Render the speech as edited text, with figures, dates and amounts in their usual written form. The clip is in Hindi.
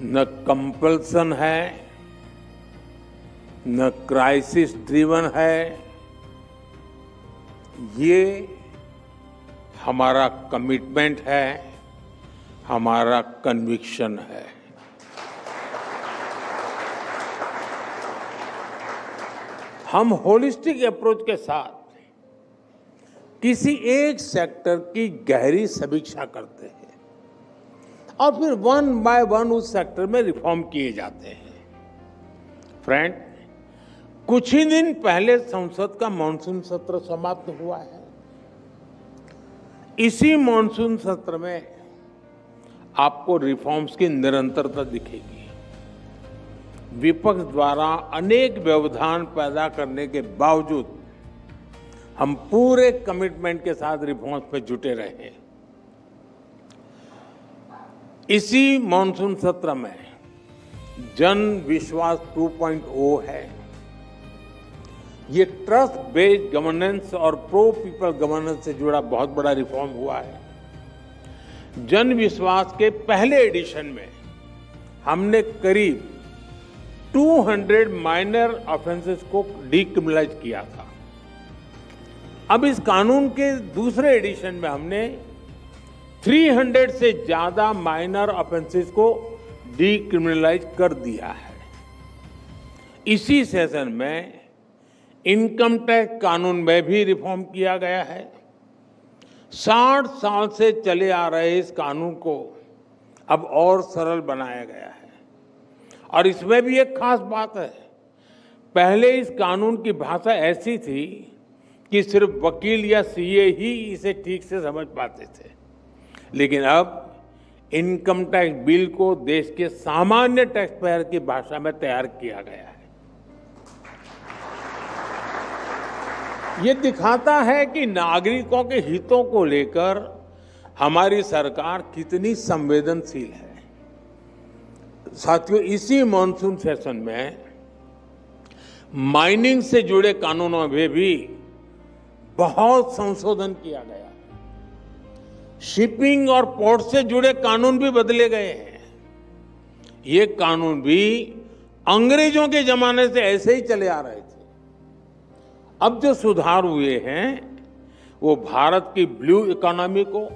न कंपल्सन है, न क्राइसिस ड्रिवन है। ये हमारा कमिटमेंट है, हमारा कन्विक्शन है। हम होलिस्टिक अप्रोच के साथ किसी एक सेक्टर की गहरी समीक्षा करते हैं और फिर वन बाय वन उस सेक्टर में रिफॉर्म किए जाते हैं। फ्रेंड, कुछ ही दिन पहले संसद का मॉनसून सत्र समाप्त हुआ है। इसी मॉनसून सत्र में आपको रिफॉर्म्स की निरंतरता दिखेगी। विपक्ष द्वारा अनेक व्यवधान पैदा करने के बावजूद हम पूरे कमिटमेंट के साथ रिफॉर्म्स पे जुटे रहे। इसी मॉनसून सत्र में जन विश्वास 2.0 है। ये ट्रस्ट बेस्ड गवर्नेंस और प्रो पीपल गवर्नेंस से जुड़ा बहुत बड़ा रिफॉर्म हुआ है। जन विश्वास के पहले एडिशन में हमने करीब 200 माइनर ऑफेंसेस को डीक्रिमिनलाइज किया था। अब इस कानून के दूसरे एडिशन में हमने 300 से ज्यादा माइनर ऑफेंसेस को डीक्रिमिनलाइज कर दिया है। इसी सेशन में इनकम टैक्स कानून में भी रिफॉर्म किया गया है। 60 साल से चले आ रहे इस कानून को अब और सरल बनाया गया है। और इसमें भी एक खास बात है, पहले इस कानून की भाषा ऐसी थी कि सिर्फ वकील या सीए ही इसे ठीक से समझ पाते थे, लेकिन अब इनकम टैक्स बिल को देश के सामान्य टैक्स पेयर की भाषा में तैयार किया गया है। ये दिखाता है कि नागरिकों के हितों को लेकर हमारी सरकार कितनी संवेदनशील है। साथियों, इसी मॉनसून सेशन में माइनिंग से जुड़े कानूनों में भी बहुत संशोधन किया गया। शिपिंग और पोर्ट से जुड़े कानून भी बदले गए हैं। ये कानून भी अंग्रेजों के जमाने से ऐसे ही चले आ रहे थे। अब जो सुधार हुए हैं वो भारत की ब्लू इकोनॉमी को